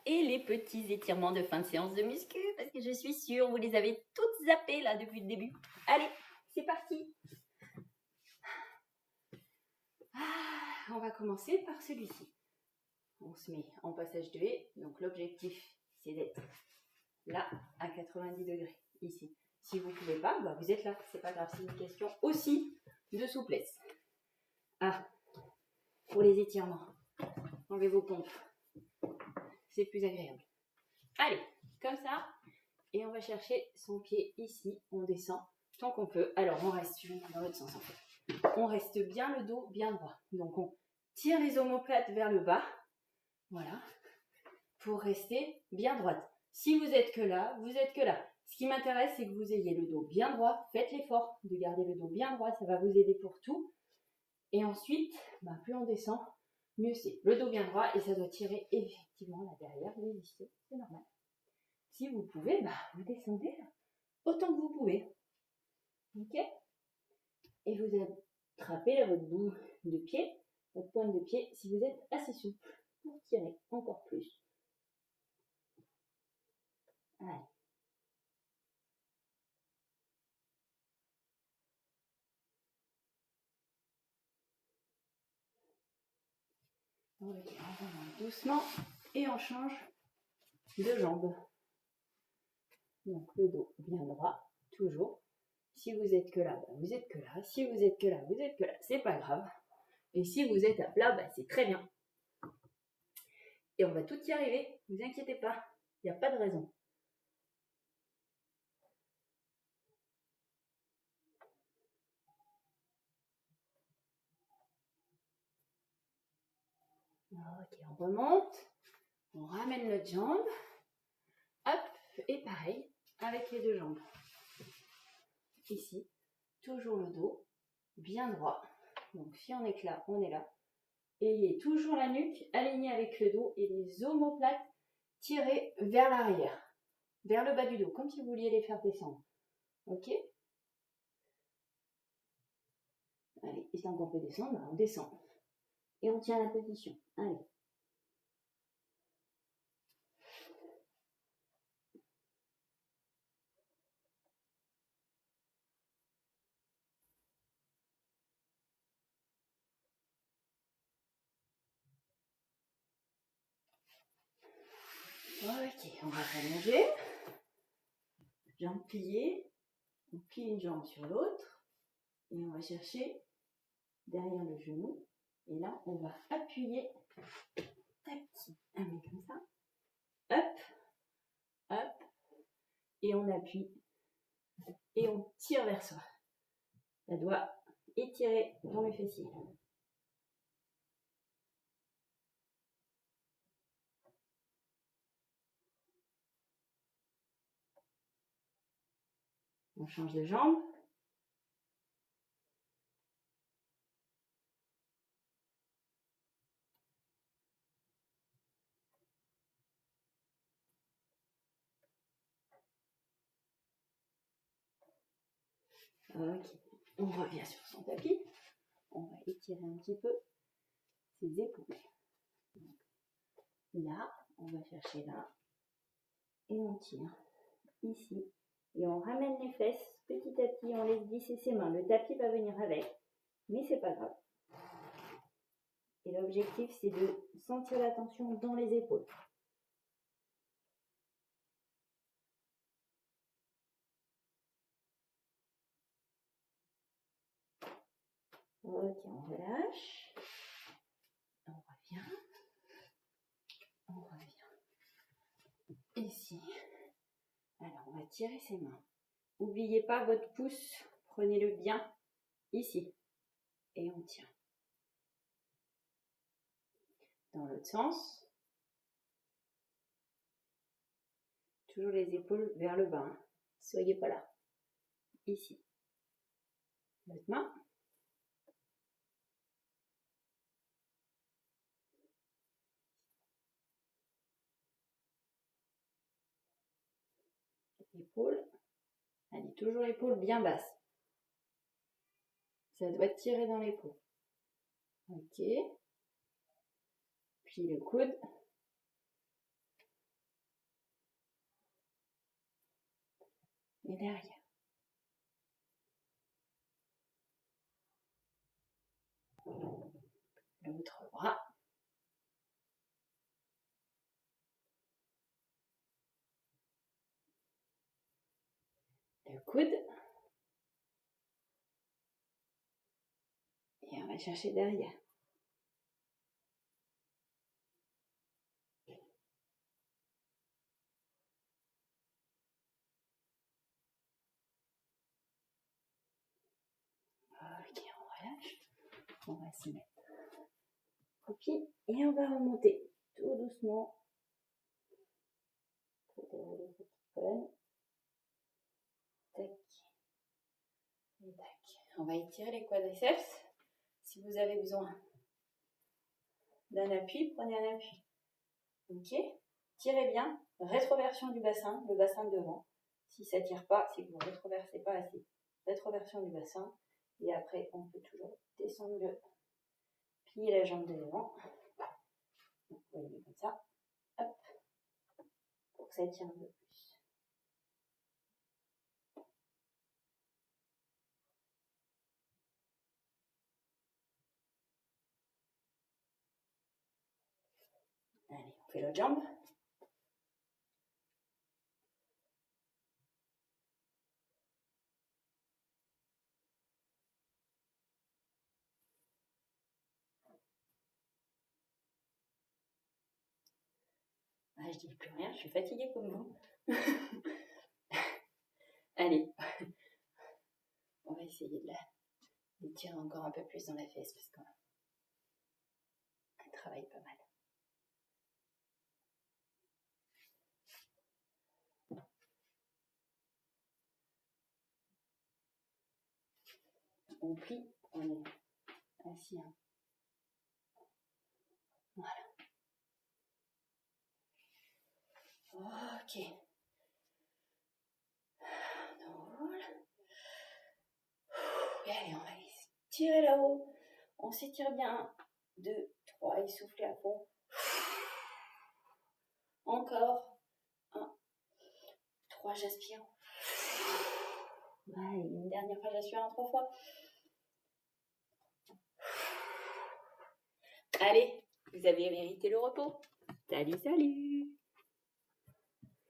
et les petits étirements de fin de séance de muscu, parce que je suis sûre, vous les avez toutes zappées là depuis le début. Allez, c'est parti. On va commencer par celui-ci. On se met en passage de haie, donc l'objectif c'est d'être là à 90 degrés, ici. Si vous ne pouvez pas, bah vous êtes là, c'est pas grave, c'est une question aussi de souplesse. Pour les étirements, enlevez vos pompes, c'est plus agréable. Allez, comme ça, et on va chercher son pied ici, on descend tant qu'on peut. Alors on reste, je vais dans l'autre sens en fait. On reste bien le dos bien droit, donc on tire les omoplates vers le bas, voilà, pour rester bien droite. Si vous êtes que là, vous êtes que là. Ce qui m'intéresse, c'est que vous ayez le dos bien droit. Faites l'effort de garder le dos bien droit, ça va vous aider pour tout. Et ensuite, plus on descend, mieux c'est. Le dos bien droit et ça doit tirer effectivement là derrière, résister, c'est normal. Si vous pouvez, vous descendez autant que vous pouvez. Ok? Et vous attrapez là votre bout de pied, votre pointe de pied, si vous êtes assez souple, pour tirer encore plus. Allez. On remonte doucement et on change de jambe. Donc le dos bien droit, toujours. Si vous êtes que là, vous êtes que là. Si vous êtes que là, vous êtes que là. C'est pas grave. Et si vous êtes à plat, c'est très bien. Et on va tout y arriver. Ne vous inquiétez pas. Il n'y a pas de raison. Ok, on remonte. On ramène notre jambe. Hop, et pareil avec les deux jambes. Ici, toujours le dos bien droit. Donc si on est que là, on est là. Ayez toujours la nuque alignée avec le dos et les omoplates tirées vers l'arrière, vers le bas du dos, comme si vous vouliez les faire descendre. Ok? Allez, et tant qu'on peut descendre, on descend. Et on tient la position. Allez. Ok, on va s'allonger. Jambes pliées. On plie une jambe sur l'autre. Et on va chercher derrière le genou. Et là, on va appuyer. Tac. Allez, comme ça. Hop. Hop. Et on appuie. Et on tire vers soi. La doigt étirée dans le fessier. On change de jambe. Ok, on revient sur son tapis. On va étirer un petit peu ses épaules. Là, on va chercher là. Et on tire ici. Et on ramène les fesses petit à petit. On laisse glisser ses mains. Le tapis va venir avec. Mais c'est pas grave. Et l'objectif, c'est de sentir la tension dans les épaules. Ok, on relâche. On revient. On revient. Ici. Alors, on va tirer ses mains. N'oubliez pas votre pouce. Prenez-le bien ici. Et on tient. Dans l'autre sens. Toujours les épaules vers le bas. Hein. Soyez pas là. Ici. L'autre main. Épaule. Allez, toujours l'épaule bien basse. Ça doit tirer dans l'épaule. Ok. Puis le coude. et derrière. L'autre bras. Le coude. Et on va chercher derrière. Ok, on relâche. On va se mettre au pied et on va remonter tout doucement. Pour dérouler cette colonne. Tac. Et tac. On va étirer les quadriceps. Si vous avez besoin d'un appui, prenez un appui. Ok. Tirez bien. Rétroversion du bassin, le bassin de devant. Si ça ne tire pas, c'est que vous ne rétroversez pas assez. Rétroversion du bassin. Et après, on peut toujours descendre le plier la jambe de devant. Donc, vous voyez comme ça. Hop. Pour que ça tire un peu plus. Allez, on fait l'autre jambe. Ah, je dis plus rien, je suis fatiguée comme vous. Allez, on va essayer de tirer encore un peu plus dans la fesse parce qu'on travaille pas mal. On plie, on est assis. Voilà. Ok. On enroule. Et allez, on va tirer là-haut. On s'étire bien. 1, 2, 3, et soufflez à fond. Encore. 1, 3, j'aspire. Allez, une dernière fois, j'aspire en 3 fois. Allez, vous avez mérité le repos. Salut, salut!